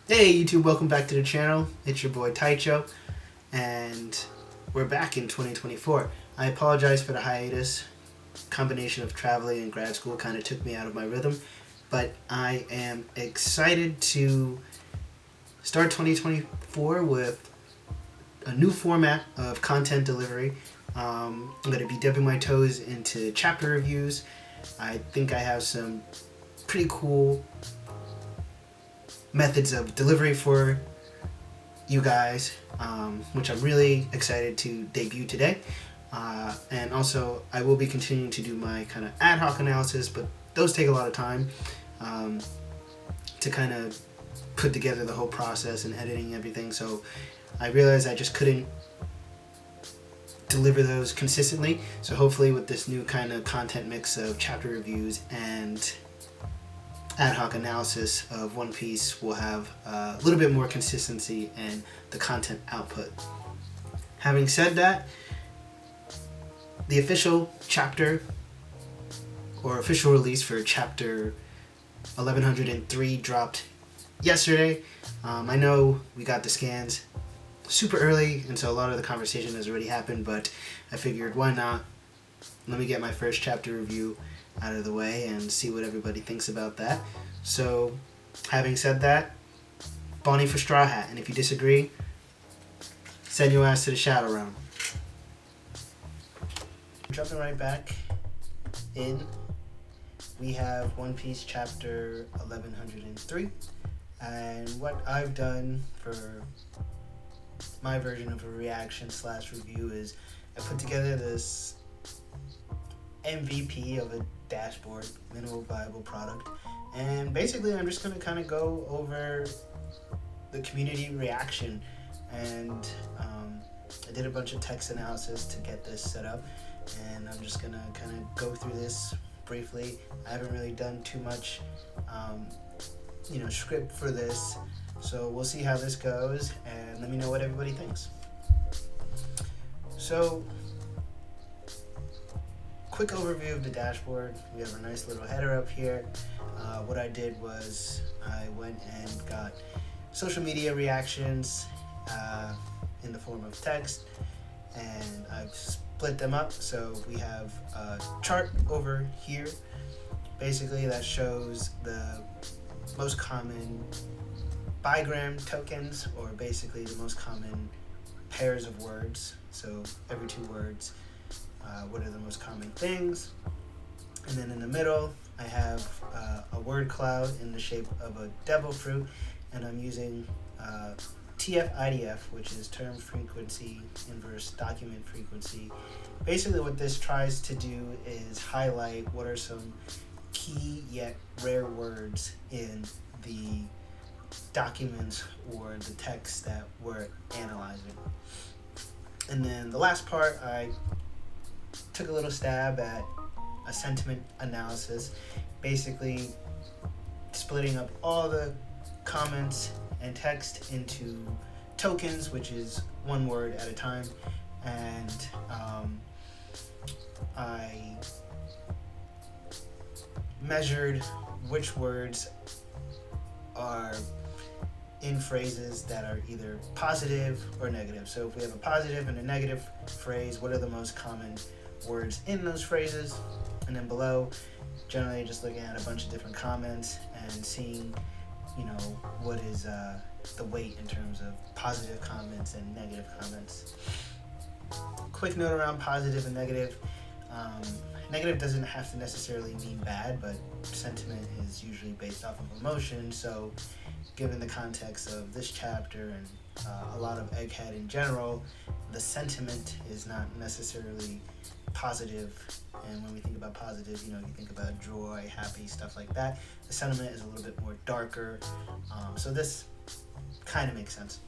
Hey YouTube, welcome back to the channel. It's your boy Taicho, and we're back in 2024. I apologize for the hiatus. Combination of traveling and grad school kind of took me out of my rhythm, but I am excited to start 2024 with a new format of content delivery. I'm going to be dipping my toes into chapter reviews. I think I have some pretty cool methods of delivery for you guys, which I'm really excited to debut today. And also, I will be continuing to do my kind of ad hoc analysis, but those take a lot of time to kind of put together the whole process and editing everything. So I realized I just couldn't deliver those consistently. So hopefully with this new kind of content mix of chapter reviews and ad hoc analysis of One Piece, will have a little bit more consistency in the content output. Having said that, the official chapter or official release for chapter 1103 dropped yesterday. I know we got the scans super early, and so a lot of the conversation has already happened, but I figured why not? Let me get my first chapter review out of the way and see what everybody thinks about that. So, having said that, Bonnie for Straw Hat, and if you disagree, send your ass to the Shadow Realm. Jumping right back in, we have One Piece chapter 1103, and what I've done for my version of a reaction slash review is I put together this MVP of a dashboard, minimal viable product, and basically I'm just going to kind of go over the community reaction, and I did a bunch of text analysis to get this set up, and I'm just going to kind of go through this briefly. I haven't really done too much script for this, so we'll see how this goes, and let me know what everybody thinks. So, quick overview of the dashboard. We have a nice little header up here. What I did was I went and got social media reactions in the form of text, and I've split them up. So we have a chart over here, basically, that shows the most common Bigram tokens, or basically the most common pairs of words. So every two words, what are the most common things? And then in the middle, I have a word cloud in the shape of a devil fruit, and I'm using TF-IDF, which is term frequency inverse document frequency. Basically what this tries to do is highlight what are some key yet rare words in the documents or the text that we're analyzing. And then the last part, I took a little stab at a sentiment analysis, basically splitting up all the comments and text into tokens, which is one word at a time, and I measured which words are in phrases that are either positive or negative. So if we have a positive and a negative phrase, what are the most common words in those phrases? And then below, generally just looking at a bunch of different comments and seeing, what is the weight in terms of positive comments and negative comments. Quick note around positive and negative. Negative doesn't have to necessarily mean bad, but sentiment is usually based off of emotion. So given the context of this chapter and a lot of Egghead in general, the sentiment is not necessarily positive. And when we think about positive, you think about joy, happy, stuff like that. The sentiment is a little bit more darker. So this kind of makes sense.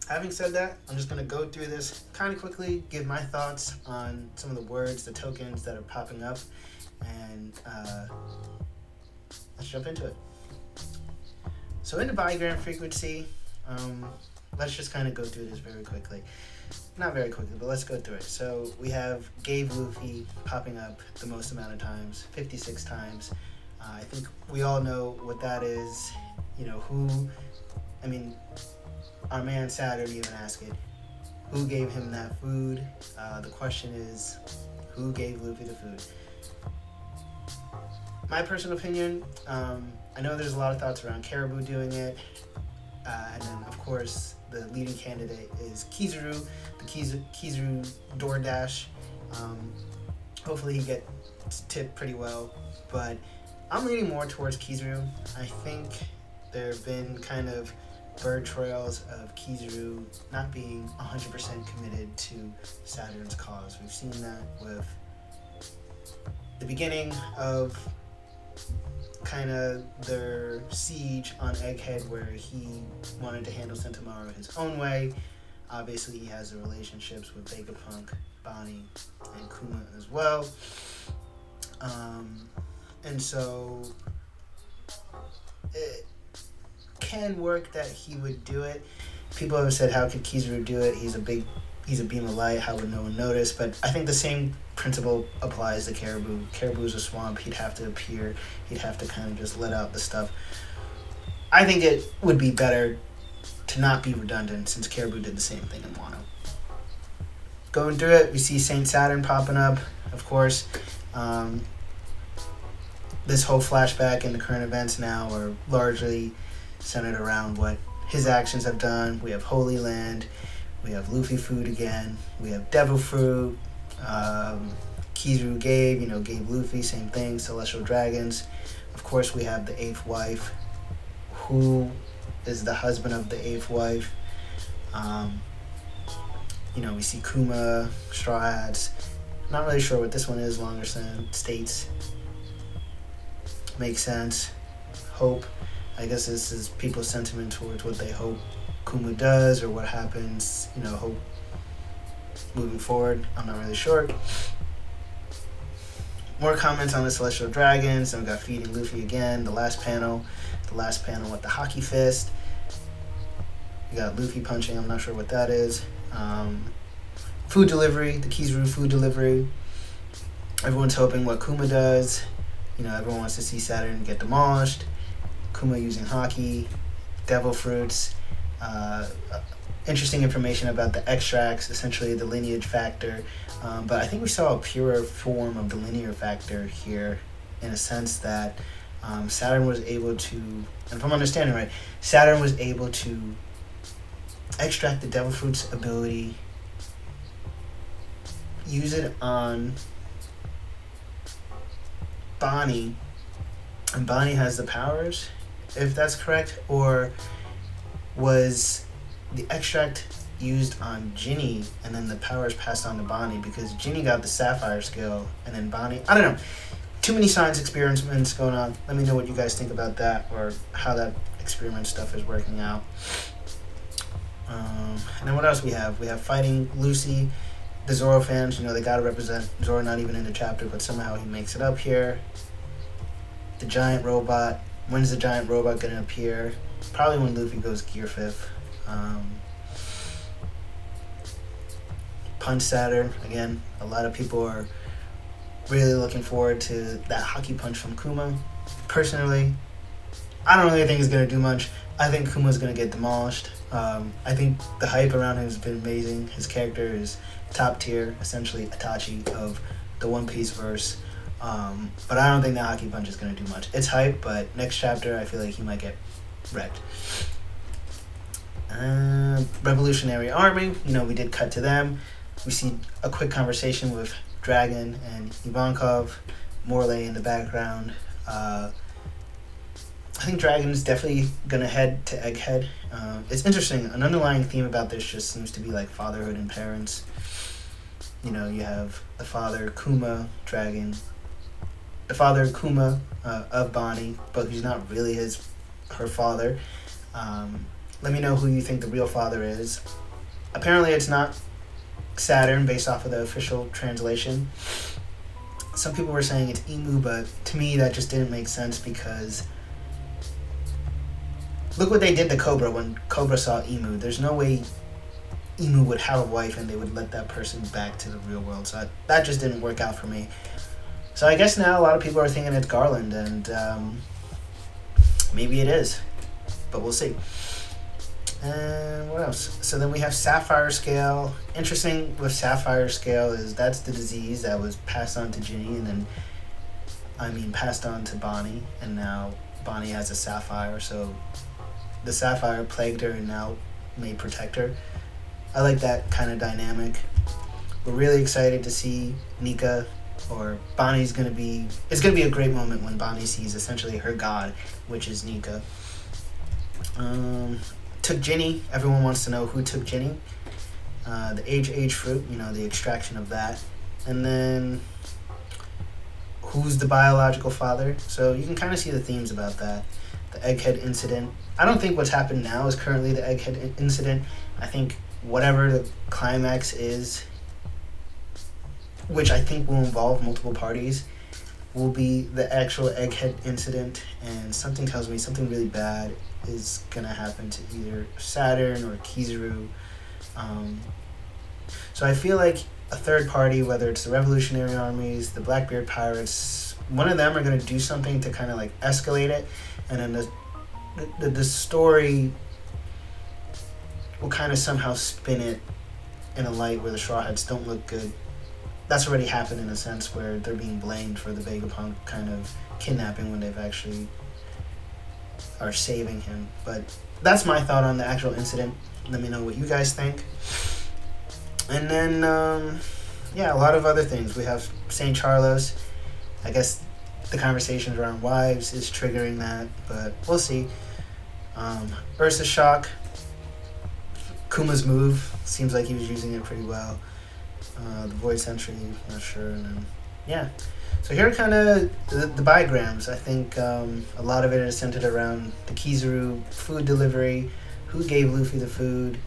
Having said that, I'm just going to go through this kind of quickly, give my thoughts on some of the words, the tokens that are popping up, and let's jump into it. So in the Bigram frequency, let's just kind of go through this very quickly. Not very quickly, but let's go through it. So we have gave Luffy popping up the most amount of times, 56 times. I think we all know what that is. who? I mean, our man Saturn even asked it. Who gave him that food? The question is, who gave Luffy the food? My personal opinion, I know there's a lot of thoughts around Caribou doing it, and then of course the leading candidate is Kizaru, the Kizaru DoorDash. Hopefully he gets tipped pretty well, but I'm leaning more towards Kizaru. I think there have been kind of bird trails of Kizaru not being 100% committed to Saturn's cause. We've seen that with the beginning of kind of their siege on Egghead, where he wanted to handle Sentomaru his own way. Obviously, he has the relationships with Vegapunk, Bonnie, and Kuma as well. And so it can work that he would do it. People have said, how could Kizaru do it? He's a beam of light. How would no one notice? But I think the same principle applies to Caribou. Caribou's a swamp. He'd have to appear. He'd have to kind of just let out the stuff. I think it would be better to not be redundant, since Caribou did the same thing in Wano. Going through it, we see Saint Saturn popping up, of course. This whole flashback and the current events now are largely centered around what his actions have done. We have Holy Land. We have Luffy food again. We have Devil Fruit. Kizaru gave Luffy, same thing, Celestial Dragons. Of course, we have the 8th wife. Who is the husband of the 8th wife? We see Kuma, Straw Hats. Not really sure what this one is, Longer States. Makes sense. Hope. I guess this is people's sentiment towards what they hope Kuma does or what happens, hope moving forward. I'm not really sure. More comments on the Celestial Dragons. Then we got feeding Luffy again. The last panel with the hockey fist. We got Luffy punching. I'm not sure what that is. Food delivery. The Kizaru food delivery. Everyone's hoping what Kuma does. Everyone wants to see Saturn get demolished. Kuma using hockey. Devil fruits. Interesting information about the extracts, essentially the lineage factor. But I think we saw a purer form of the linear factor here, in a sense that Saturn was able to, and if I'm understanding right, Saturn was able to extract the Devil Fruit's ability, use it on Bonnie, and Bonnie has the powers, if that's correct, or was the extract used on Ginny and then the powers passed on to Bonnie, because Ginny got the Sapphire skill and then Bonnie, I don't know. Too many science experiments going on. Let me know what you guys think about that, or how that experiment stuff is working out. And then what else we have? We have fighting Lucy. The Zoro fans, they gotta represent Zoro, not even in the chapter, but somehow he makes it up here. The giant robot. When's the giant robot gonna appear? Probably when Luffy goes Gear 5th. Punch Saturn. Again, a lot of people are really looking forward to that hockey punch from Kuma. Personally, I don't really think he's going to do much. I think Kuma's going to get demolished. I think the hype around him has been amazing. His character is top tier, essentially Itachi of the One Piece verse. But I don't think that hockey punch is going to do much. It's hype, but next chapter I feel like he might get wrecked. Revolutionary Army, we did cut to them. We see a quick conversation with Dragon and Ivankov, Morley in the background. I think Dragon's definitely gonna head to Egghead. It's interesting. An underlying theme about this just seems to be like fatherhood and parents. You have the father Kuma Dragon, the father Kuma of Bonnie, but he's not really her father. Let me know who you think the real father is. Apparently, it's not Saturn, based off of the official translation. Some people were saying it's Emu, but to me that just didn't make sense, because look what they did to Cobra when Cobra saw Emu. There's no way Emu would have a wife and they would let that person back to the real world. So that just didn't work out for me. So I guess now a lot of people are thinking it's Garland, and maybe it is. but we'll see. And what else? So then we have Sapphire Scale. Interesting with Sapphire Scale is that's the disease that was passed on to Ginny, and then passed on to Bonnie, and now Bonnie has a sapphire, so the sapphire plagued her and now may protect her. I like that kind of dynamic. We're really excited to see Nika, or Bonnie's gonna be. It's gonna be a great moment when Bonnie sees essentially her god, which is Nika. Took Ginny. Everyone wants to know who took Ginny. The age fruit, the extraction of that, and then who's the biological father. So you can kind of see the themes about that. The egghead incident. I don't think what's happened now is currently the egghead incident. I think whatever the climax is, which I think will involve multiple parties, will be the actual egghead incident, and something tells me something really bad is going to happen to either Saturn or Kizaru. So I feel like a third party, whether it's the Revolutionary Armies, the Blackbeard Pirates, one of them are going to do something to kind of like escalate it, and then the story will kind of somehow spin it in a light where the Straw Hats don't look good. That's already happened in a sense where they're being blamed for the Vegapunk kind of kidnapping when they've actually are saving him. But that's my thought on the actual incident. Let me know what you guys think. And then, a lot of other things. We have St. Charlos. I guess the conversations around wives is triggering that, but we'll see. Ursa Shock. Kuma's move. Seems like he was using it pretty well. The Void Sentry, not sure. And then, yeah. So here are kind of the bigrams. I think a lot of it is centered around the Kizaru food delivery, who gave Luffy the food,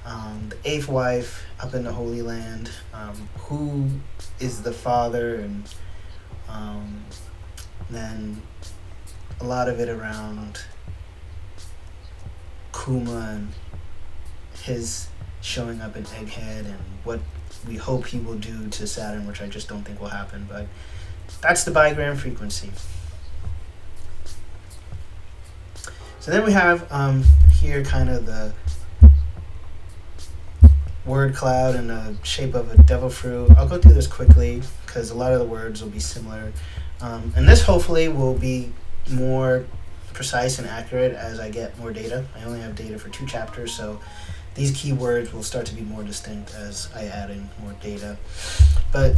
the eighth wife up in the Holy Land, who is the father, and then a lot of it around Kuma and his showing up in Egghead and what we hope he will do to Saturn, which I just don't think will happen, but that's the bigram frequency. So then we have here kind of the word cloud in the shape of a devil fruit. I'll go through this quickly because a lot of the words will be similar. And this hopefully will be more precise and accurate as I get more data. I only have data for 2 chapters, so these keywords will start to be more distinct as I add in more data. But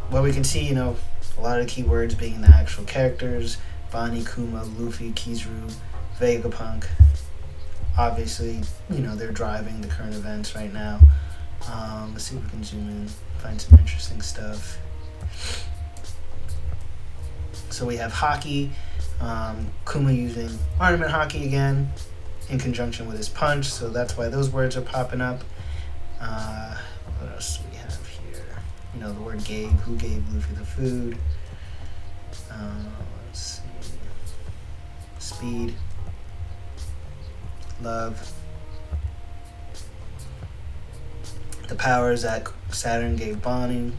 what we can see, a lot of keywords being the actual characters: Bonnie, Kuma, Luffy, Kizaru, Vegapunk. Obviously, they're driving the current events right now. Let's see if we can zoom in, find some interesting stuff. So we have hockey, Kuma using ornament hockey again in conjunction with his punch, so that's why those words are popping up. What else do we have here? The word gave, who gave Luffy the food. Let's see. Speed. Love. The powers that Saturn gave Bonnie.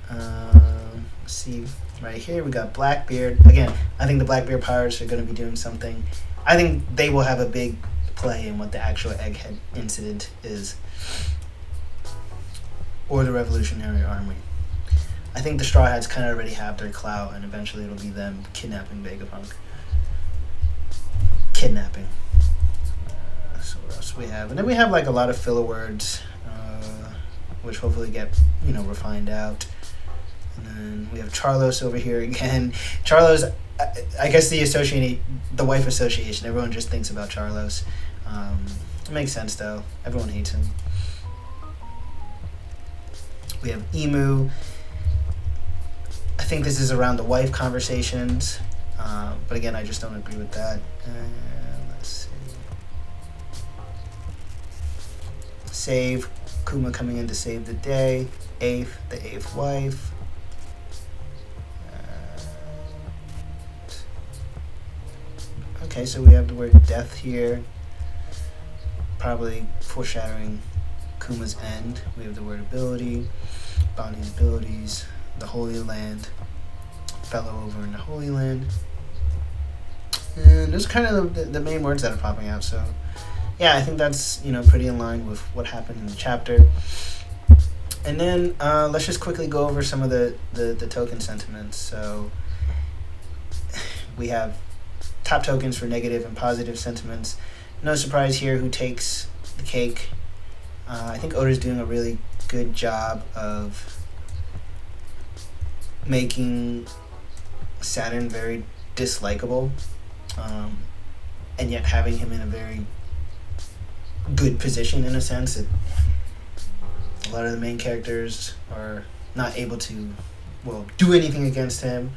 Let's see, right here we got Blackbeard. Again, I think the Blackbeard Pirates are going to be doing something. I think they will have a big play in what the actual Egghead incident is. Or the Revolutionary Army. I think the Straw Hats kind of already have their clout, and eventually it'll be them kidnapping Vegapunk. Kidnapping. So what else we have? And then we have like a lot of filler words, which hopefully get refined out. And then we have Charlos over here again. Charlos, I guess the wife association. Everyone just thinks about Charlos. It makes sense though. Everyone hates him. We have Emu. I think this is around the wife conversations, but again, I just don't agree with that. Let's see. Save. Kuma coming in to save the day. The eighth wife. Okay, so we have the word death here, probably foreshadowing Kuma's end. We have the word ability, Bonnie's abilities, the Holy Land, fellow over in the Holy Land. And those are kind of the main words that are popping out. So yeah, I think that's pretty in line with what happened in the chapter. And then let's just quickly go over some of the token sentiments. So we have top tokens for negative and positive sentiments. No surprise here who takes the cake. I think Oda's doing a really good job of making Saturn very dislikable, and yet having him in a very good position in a sense. A lot of the main characters are not able to, do anything against him.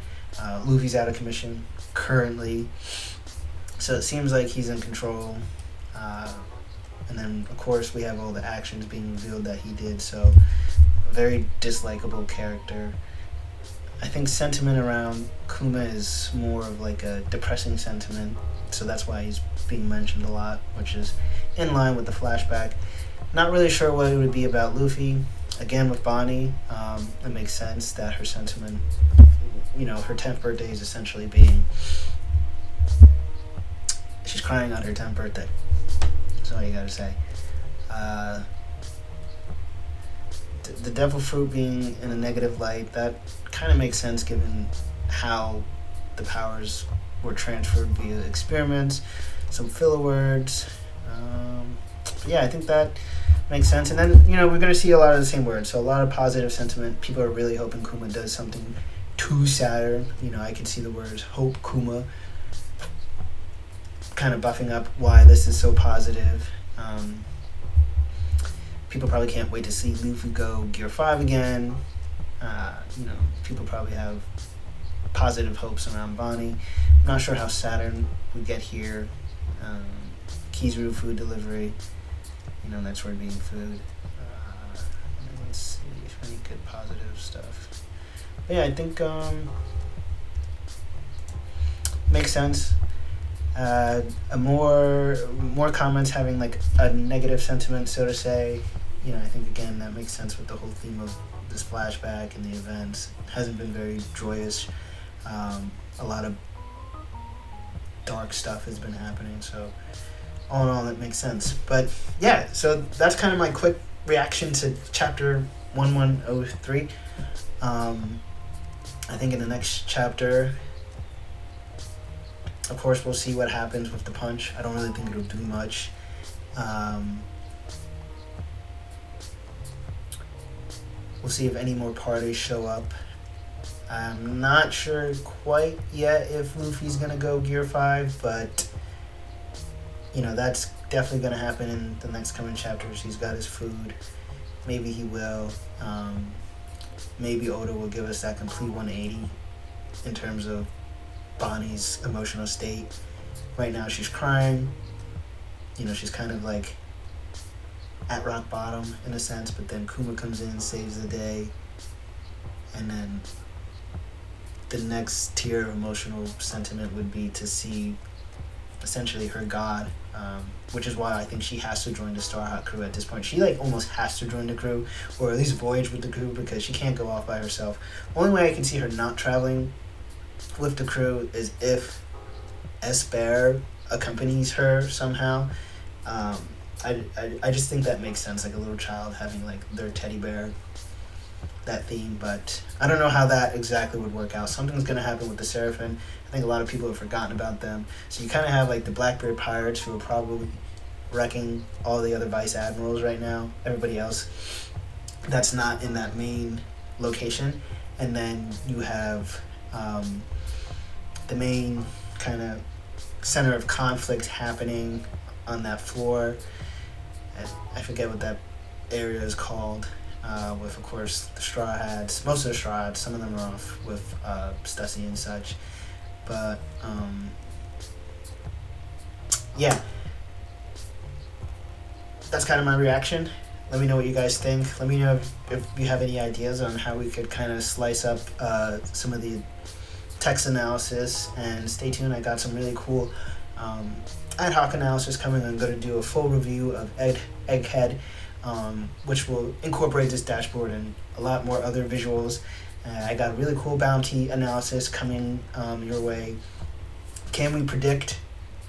Luffy's out of commission currently, so it seems like he's in control. And then, of course, we have all the actions being revealed that he did, so a very dislikable character. I think sentiment around Kuma is more of like a depressing sentiment, so that's why he's being mentioned a lot, which is in line with the flashback. Not really sure what it would be about Luffy. Again, with Bonnie, it makes sense that her sentiment, her 10th birthday is essentially being, she's crying on her 10th birthday. That's all you gotta say. The devil fruit being in a negative light, that kind of makes sense given how the powers were transferred via experiments, some filler words. But yeah, I think that makes sense. And then, we're going to see a lot of the same words. So a lot of positive sentiment. People are really hoping Kuma does something to Saturn. I can see the words hope Kuma kind of buffing up why this is so positive. People probably can't wait to see Luffy go Gear 5 again. People probably have positive hopes around Bonnie. I'm not sure how Saturn would get here. Kizaru food delivery. Next word being food. Let's see if any good positive stuff. But yeah, I think makes sense. More comments having like a negative sentiment, so to say. I think again that makes sense with the whole theme of this flashback and the events. It hasn't been very joyous. A lot of dark stuff has been happening, so all in all, that makes sense. But yeah, so that's kind of my quick reaction to chapter 1103. I think in the next chapter, of course, we'll see what happens with the punch. I don't really think it'll do much. We'll see if any more parties show up. I'm not sure quite yet if Luffy's gonna go Gear 5, but that's definitely gonna happen in the next coming chapters. He's got his food. Maybe he will. Maybe Oda will give us that complete 180 in terms of Bonnie's emotional state. Right now she's crying. She's kind of like at rock bottom in a sense, but then Kuma comes in, saves the day, and then the next tier of emotional sentiment would be to see essentially her god, which is why I think she has to join the Starhawk crew at this point. She almost has to join the crew, or at least voyage with the crew, because she can't go off by herself. Only way I can see her not traveling with the crew is if Esper accompanies her somehow. I just think that makes sense, like a little child having their teddy bear, that theme, but I don't know how that exactly would work out. Something's going to happen with the Seraphim. I think a lot of people have forgotten about them. So you kind of have the Blackbeard Pirates, who are probably wrecking all the other Vice Admirals right now. Everybody else that's not in that main location. And then you have the main kind of center of conflict happening on that floor. I forget what that area is called, with, of course, the Straw Hats. Most of the Straw Hats, some of them are off with Stussy and such. But, yeah. That's kind of my reaction. Let me know what you guys think. Let me know if you have any ideas on how we could kind of slice up some of the text analysis. And stay tuned, I got some really cool ad hoc analysis coming. I'm going to do a full review of Egghead, which will incorporate this dashboard and a lot more other visuals. I got a really cool bounty analysis coming your way Can we predict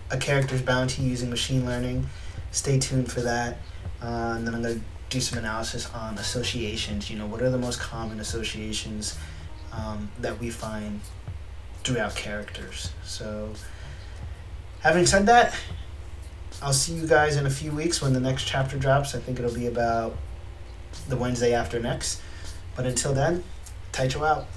a character's bounty using machine learning? Stay tuned for that. And then I'm going to do some analysis on associations. What are the most common associations that we find throughout characters? So, having said that, I'll see you guys in a few weeks when the next chapter drops. I think it'll be about the Wednesday after next. But until then, Taicho out.